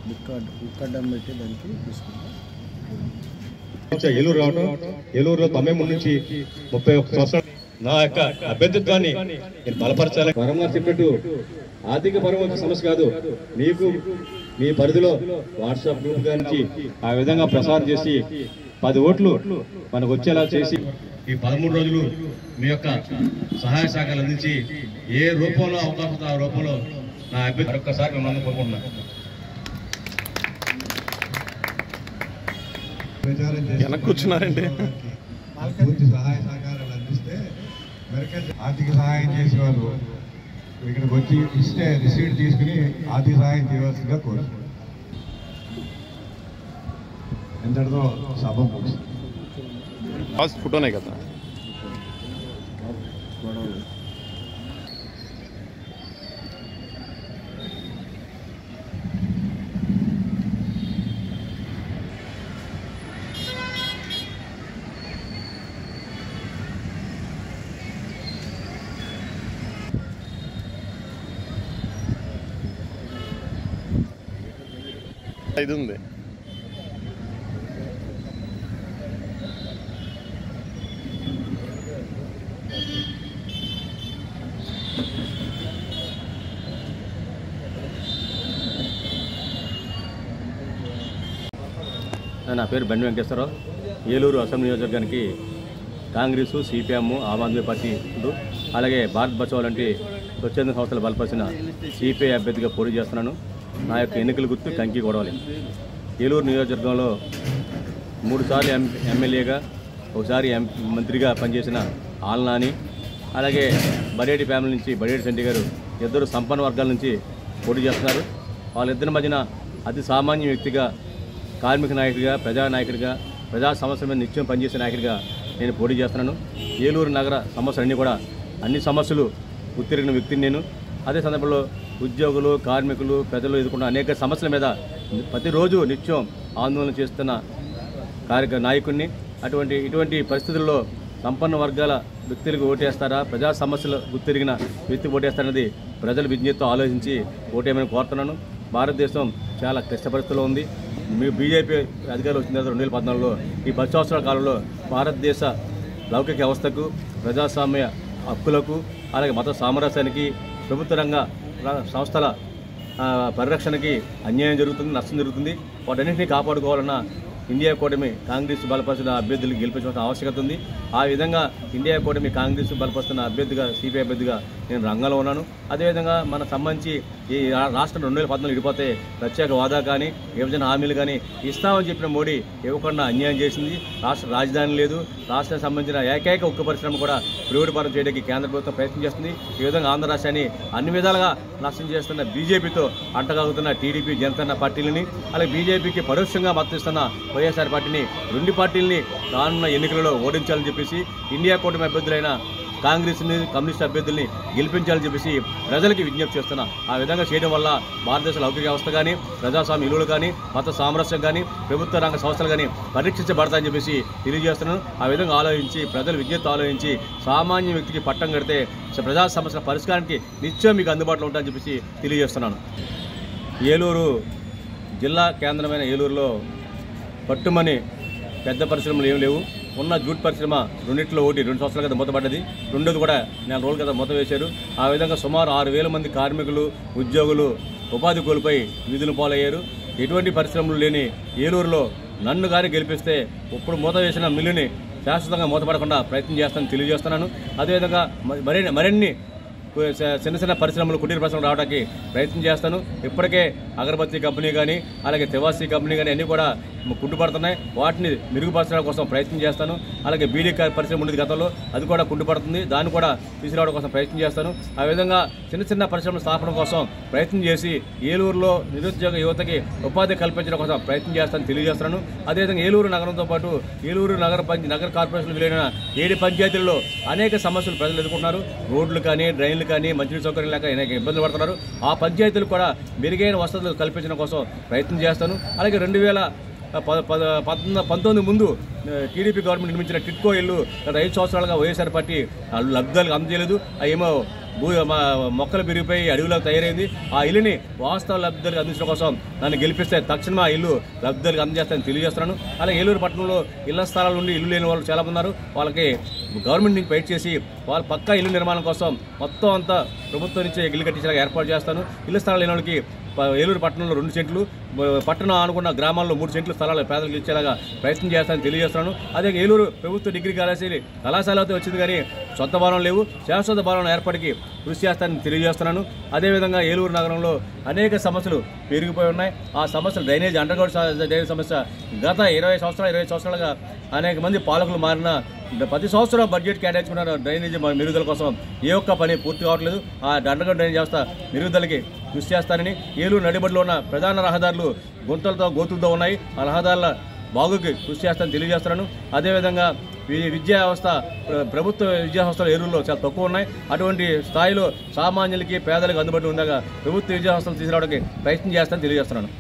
బుక్కడ్డం పెట్టి దానికి తీసుకుంటాం. ఏలూరు రావడం, ఏలూరులో 93 నుంచి 31 సంవత్సరాలు నా యొక్క అభ్యర్థిత్వాన్ని నేను బలపరచాలి. వరంగారు చెప్పినట్టు ఆర్థిక పరమైన సమస్య కాదు, మీకు మీ పరిధిలో వాట్సాప్ గ్రూప్ నుంచి ఆ విధంగా ప్రసారం చేసి 10 ఓట్లు మనకు వచ్చేలా చేసి ఈ 13 రోజులు మీ యొక్క సహాయ సహకారాలు అందించి ఏ రూపంలో అవకాశం ఆ రూపంలో నా అభ్యర్థి మరొక్కసారి మిమ్మల్ని కోరుకుంటున్నాను. కూర్చున్నారండి. పూర్తి సహాయ సహకారాలు అందిస్తే ఆర్థిక సహాయం చేసేవాళ్ళు ఇక్కడికి వచ్చి ఇస్తే రిసీట్ తీసుకుని ఆర్థిక సహాయం చేయవలసిందిగా కోరుతున్నాను. ఎంతటితో సభ ముగిసింది. ఫస్ట్ ఫోటోనే కదా. ఇది ఉంది. నా పేరు బండి వెంకటేశ్వరరావు. ఏలూరు అసెంబ్లీ నియోజకవర్గానికి కాంగ్రెసు, సిపిఎం, ఆమ్ ఆద్మీ పార్టీలు అలాగే భారత్ బచావో లాంటి స్వచ్ఛంద సంస్థలు బలపరిచిన సిపిఐ అభ్యర్థిగా పోటీ చేస్తున్నాను. నా యొక్క ఎన్నికల గుర్తు కంకి గొడవలి. ఏలూరు నియోజకవర్గంలో 3 సార్లు ఎమ్మెల్యేగా, ఒకసారి మంత్రిగా పనిచేసిన ఆల్నాని, అలాగే బడేటి ఫ్యామిలీ నుంచి బడేటి చంటి గారు ఇద్దరు సంపన్న వర్గాల నుంచి పోటీ చేస్తున్నారు. వాళ్ళిద్దరి మధ్యన అతి సామాన్య వ్యక్తిగా, కార్మిక నాయకుడిగా, ప్రజానాయకుడిగా, ప్రజా సమస్యల మీద నిత్యం పనిచేసే నాయకుడిగా నేను పోటీ చేస్తున్నాను. ఏలూరు నగర సమస్యలన్నీ కూడా అన్ని సమస్యలు గుర్తిరిగిన వ్యక్తిని నేను. అదే సందర్భంలో ఉద్యోగులు, కార్మికులు, ప్రజలు ఎదుర్కొన్న అనేక సమస్యల మీద ప్రతిరోజు నిత్యం ఆందోళన చేస్తున్న నాయకుడిని. ఇటువంటి పరిస్థితుల్లో సంపన్న వర్గాల వ్యక్తులకు ఓటేస్తారా, ప్రజా సమస్యలు గుర్తిరిగిన వ్యక్తికి ఓటేస్తారన్నది ప్రజలు విజ్ఞతతో ఆలోచించి ఓటేయమని కోరుతున్నాను. భారతదేశం చాలా క్లిష్ట పరిస్థితుల్లో ఉంది. బీజేపీ అధికారులు వచ్చిన తర్వాత 2014లో ఈ 10 సంవత్సరాల కాలంలో భారతదేశ లౌకిక వ్యవస్థకు, ప్రజాస్వామ్య హక్కులకు, అలాగే మత సామరస్యానికి, ప్రభుత్వ రంగ సంస్థల పరిరక్షణకి అన్యాయం జరుగుతుంది, నష్టం జరుగుతుంది. వాటన్నింటినీ కాపాడుకోవాలన్న ఇండియా కూటమి కాంగ్రెస్ బలపరిచిన అభ్యర్థులు గెలిపించాల్సిన ఆవశ్యకత ఉంది. ఆ విధంగా ఇండియా కూటమి కాంగ్రెస్ బలపరుస్తున్న అభ్యర్థిగా, సిపిఐ అభ్యర్థిగా నేను రంగంలో ఉన్నాను. అదేవిధంగా మనకు సంబంధించి ఈ రాష్ట్రం 2014 విడిపోతే ప్రత్యేక హోదా కానీ, విభజన హామీలు కానీ ఇస్తామని చెప్పిన మోడీ ఇవ్వకుండా అన్యాయం చేసింది. రాష్ట్ర రాజధాని లేదు. రాష్ట్రానికి సంబంధించిన ఏకైక ఉక్కు పరిశ్రమ కూడా ప్రైవేటు పరం చేయడానికి కేంద్ర ప్రభుత్వం ప్రయత్నం చేస్తుంది. ఈ విధంగా ఆంధ్ర రాష్ట్రాన్ని అన్ని విధాలుగా నష్టం చేస్తున్న బీజేపీతో అంటగాగుతున్న టీడీపీ, జనసేన పార్టీలని, అలాగే బీజేపీకి పరోక్షంగా మద్దతిస్తున్న వైఎస్ఆర్ పార్టీని, 2 పార్టీలని రానున్న ఎన్నికలలో ఓడించాలని చెప్పేసి ఇండియా కూటమి అభ్యర్థులైన కాంగ్రెస్ని, కమ్యూనిస్ట్ అభ్యర్థుల్ని గెలిపించాలని చెప్పేసి ప్రజలకి విజ్ఞప్తి చేస్తున్నా. ఆ విధంగా చేయడం వల్ల భారతదేశ లౌకిక వ్యవస్థ కానీ, ప్రజాస్వామ్య విలువలు కానీ, మత సామరస్యం కానీ, ప్రభుత్వ రంగ సంస్థలు కానీ పరీక్షించబడతాయని చెప్పేసి తెలియజేస్తున్నాను. ఆ విధంగా ఆలోచించి, ప్రజలు విజ్ఞప్తి ఆలోచించి సామాన్య వ్యక్తికి పట్టం కడితే ప్రజా సమస్యల పరిష్కారానికి నిత్యం మీకు అందుబాటులో ఉంటాయని చెప్పేసి తెలియజేస్తున్నాను. ఏలూరు జిల్లా కేంద్రమైన ఏలూరులో పట్టుమని పెద్ద పరిశ్రమలు ఏమి లేవు. ఉన్న జూట్ పరిశ్రమ 2 సంవత్సరాల క్రితం మూతపడ్డది. 2ది కూడా 4 రోజుల క్రితం మూత వేశారు. ఆ విధంగా సుమారు 6,000 మంది కార్మికులు, ఉద్యోగులు ఉపాధి కోల్పోయి వీధులు పాలయ్యారు. ఎటువంటి పరిశ్రమలు లేని ఏలూరులో నన్ను కానీ గెలిపిస్తే ఇప్పుడు మూత వేసిన మిల్లుని శాశ్వతంగా మూతపడకుండా ప్రయత్నం చేస్తానని తెలియజేస్తున్నాను. అదేవిధంగా మరిన్ని చిన్న పరిశ్రమలు, కుటీర పరిశ్రమలు రావడానికి ప్రయత్నం చేస్తాను. ఇప్పటికే అగరబత్తి కంపెనీ కానీ, అలాగే తెవాసీ కంపెనీ కానీ అన్నీ కూడా కుంటుపడుతున్నాయి. వాటిని మెరుగుపరచడం కోసం ప్రయత్నం చేస్తాను. అలాగే బీడీ పరిశ్రమ ఉండేది గతంలో, అది కూడా కుంటుపడుతుంది. దాన్ని కూడా తీసుకురావడం కోసం ప్రయత్నం చేస్తాను. ఆ విధంగా చిన్న పరిశ్రమల స్థాపన కోసం ప్రయత్నం చేసి ఏలూరులో నిరుద్యోగ యువతకి ఉపాధి కల్పించడం కోసం ప్రయత్నం చేస్తానని తెలియజేస్తున్నాను. అదేవిధంగా ఏలూరు నగరంతో పాటు ఏలూరు నగర కార్పొరేషన్ విలీన 7 పంచాయతీల్లో అనేక సమస్యలు ప్రజలు ఎదుర్కొంటున్నారు. రోడ్లు కానీ, డ్రైన్లు కానీ, మంచినీటి సౌకర్యం లేక అనేక ఇబ్బందులు పడుతున్నారు. ఆ పంచాయతీలు కూడా మెరుగైన వసతులు కల్పించడం కోసం ప్రయత్నం చేస్తాను. అలాగే 2019 ముందు టీడీపీ గవర్నమెంట్ నిర్మించిన టిట్కో ఇల్లు గత 5 సంవత్సరాలుగా వైఎస్ఆర్ పార్టీ లబ్ధాలకు అందజేయలేదు. ఏమో మొక్కలు పెరిగిపోయి అడవిలో తయారైంది. ఆ ఇల్లుని వాస్తవ లబ్ధిదారులకు అందించడం కోసం నన్ను గెలిపిస్తే తక్షణమే ఆ ఇల్లు లబ్ధిదారులకు అందజేస్తానని తెలియజేస్తున్నాను. అలాగే ఏలూరు పట్టణంలో ఇళ్ల స్థలాల నుండి ఇల్లు లేని వాళ్ళు చాలామంది ఉన్నారు. వాళ్ళకి గవర్నమెంట్ నుంచి ఫైట్ చేసి వాళ్ళ పక్కా ఇల్లు నిర్మాణం కోసం మొత్తం అంతా ప్రభుత్వం నుంచి ఇల్లు కట్టించేలాగా ఏర్పాటు చేస్తాను. ఇళ్ల స్థలాలు లేని వాళ్ళకి ఏలూరు పట్టణంలో 2 సెంట్లు, పట్టణం అనుకున్న గ్రామాల్లో 3 సెంట్లు స్థలాలు పేదలకు ఇచ్చేలాగా ప్రయత్నం చేస్తానని తెలియజేస్తున్నాను. అదే ఏలూరు ప్రభుత్వ డిగ్రీ కళాశాలతో వచ్చింది కానీ సొంత భవనం లేవు. శాశ్వత భవనం ఏర్పాటుకి కృషి చేస్తానని తెలియజేస్తున్నాను. అదేవిధంగా ఏలూరు నగరంలో అనేక సమస్యలు పెరిగిపోయి ఉన్నాయి. ఆ సమస్యలు డ్రైనేజ్, అండర్గ్రౌండ్ డ్రైనేజ్ సమస్య గత 20 సంవత్సరాలుగా అనేక మంది పాలకులు మారిన ప్రతి సంవత్సరం బడ్జెట్ కేటాయించుకున్న డ్రైనేజ్ మెరుగుదల కోసం ఏ ఒక్క పని పూర్తి కావట్లేదు. ఆ అండర్గ్రౌండ్ డ్రైనేజ్ వ్యవస్థ మెరుగుదలకి కృషి చేస్తానని, ఏలూరు నడిబడిలో ఉన్న ప్రధాన రహదారులు గోతులతో ఉన్నాయి. ఆ రహదారుల బాగుకి కృషి చేస్తానని తెలియజేస్తున్నాను. అదేవిధంగా విద్యా వ్యవస్థ, ప్రభుత్వ విద్యా సంస్థలు ఏలూరులో చాలా తక్కువ ఉన్నాయి. అటువంటి స్థాయిలో సామాన్యులకి పేదలకు అందుబాటులో ఉండగా ప్రభుత్వ విద్యా సంస్థలు తీసుకురావడానికి ప్రయత్నం చేస్తానని తెలియజేస్తున్నాను.